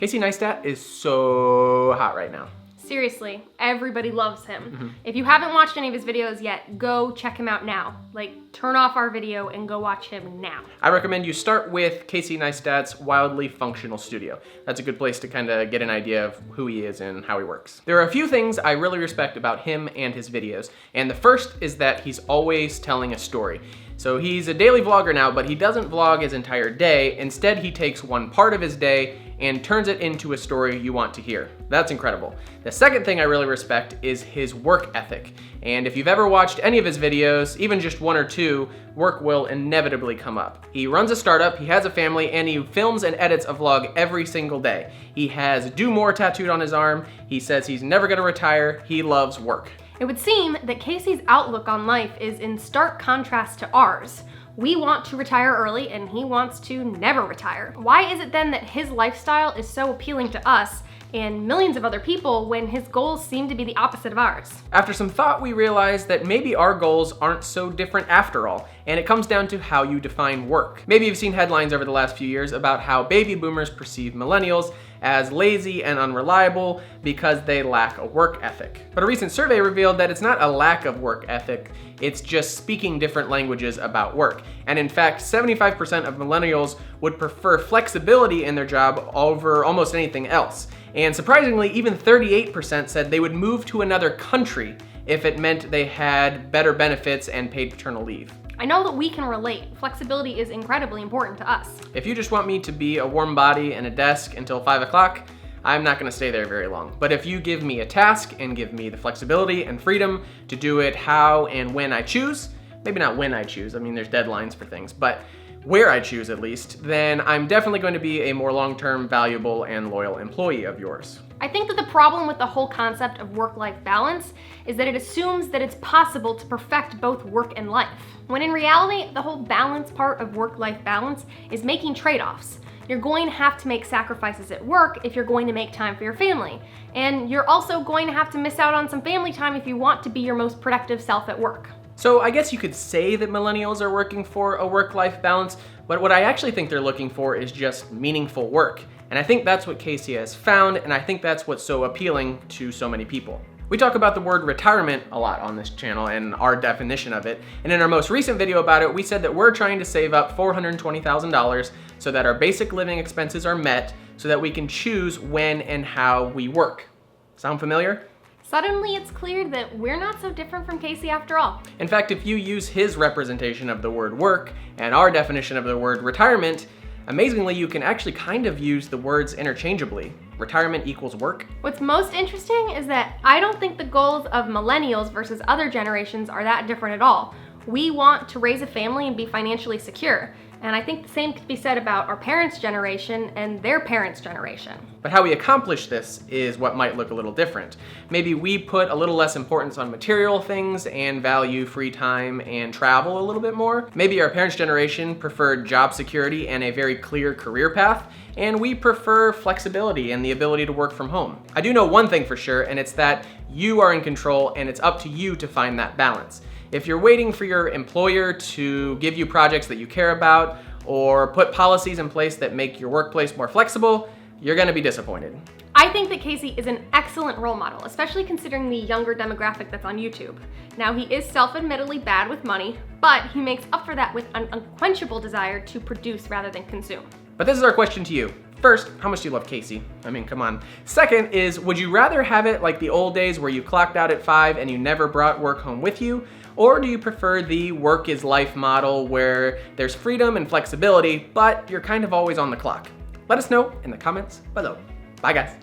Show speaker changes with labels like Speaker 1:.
Speaker 1: Casey Neistat is so hot right now.
Speaker 2: Seriously, everybody loves him. If you haven't watched any of his videos yet, go check him out now. Like, turn off our video and go watch him now.
Speaker 1: I recommend you start with Casey Neistat's Wildly Functional Studio. That's a good place to kind of get an idea of who he is and how he works. There are a few things I really respect about him and his videos, and the first is that he's always telling a story. So he's a daily vlogger now, but he doesn't vlog his entire day. Instead, he takes one part of his day and turns it into a story you want to hear. That's incredible. The second thing I really respect is his work ethic. And if you've ever watched any of his videos, even just one or two, work will inevitably come up. He runs a startup, he has a family, and he films and edits a vlog every single day. He has "Do More" tattooed on his arm. He says he's never gonna retire. He loves work.
Speaker 2: It would seem that Casey's outlook on life is in stark contrast to ours. We want to retire early and he wants to never retire. Why is it then that his lifestyle is so appealing to us and millions of other people when his goals seem to be the opposite of ours?
Speaker 1: After some thought, we realized that maybe our goals aren't so different after all, and it comes down to how you define work. Maybe you've seen headlines over the last few years about how baby boomers perceive millennials as lazy and unreliable because they lack a work ethic. But a recent survey revealed that it's not a lack of work ethic, it's just speaking different languages about work. And in fact, 75% of millennials would prefer flexibility in their job over almost anything else. And surprisingly, even 38% said they would move to another country if it meant they had better benefits and paid paternal leave.
Speaker 2: I know that we can relate. Flexibility is incredibly important to us.
Speaker 1: If you just want me to be a warm body and a desk until 5 o'clock, I'm not gonna stay there very long. But if you give me a task and give me the flexibility and freedom to do it how and when I choose, maybe not when I choose, I mean there's deadlines for things, but where I choose at least, then I'm definitely going to be a more long-term, valuable, and loyal employee of yours.
Speaker 2: I think that the problem with the whole concept of work-life balance is that it assumes that it's possible to perfect both work and life, when in reality, the whole balance part of work-life balance is making trade-offs. You're going to have to make sacrifices at work if you're going to make time for your family. And you're also going to have to miss out on some family time if you want to be your most productive self at work.
Speaker 1: So I guess you could say that millennials are working for a work-life balance, but what I actually think they're looking for is just meaningful work. And I think that's what Casey has found, and I think that's what's so appealing to so many people. We talk about the word retirement a lot on this channel and our definition of it. And in our most recent video about it, we said that we're trying to save up $420,000 so that our basic living expenses are met so that we can choose when and how we work. Sound familiar?
Speaker 2: Suddenly it's clear that we're not so different from Casey after all.
Speaker 1: In fact, if you use his representation of the word work and our definition of the word retirement, amazingly, you can actually kind of use the words interchangeably. Retirement equals work.
Speaker 2: What's most interesting is that I don't think the goals of millennials versus other generations are that different at all. We want to raise a family and be financially secure. And I think the same could be said about our parents' generation and their parents' generation.
Speaker 1: But how we accomplish this is what might look a little different. Maybe we put a little less importance on material things and value free time and travel a little bit more. Maybe our parents' generation preferred job security and a very clear career path, and we prefer flexibility and the ability to work from home. I do know one thing for sure, and it's that you are in control and it's up to you to find that balance. If you're waiting for your employer to give you projects that you care about or put policies in place that make your workplace more flexible, you're gonna be disappointed.
Speaker 2: I think that Casey is an excellent role model, especially considering the younger demographic that's on YouTube. Now, he is self-admittedly bad with money, but he makes up for that with an unquenchable desire to produce rather than consume.
Speaker 1: But this is our question to you. First, how much do you love Casey? I mean, come on. Second is, would you rather have it like the old days where you clocked out at 5 and you never brought work home with you? Or do you prefer the work is life model where there's freedom and flexibility, but you're kind of always on the clock? Let us know in the comments below. Bye guys.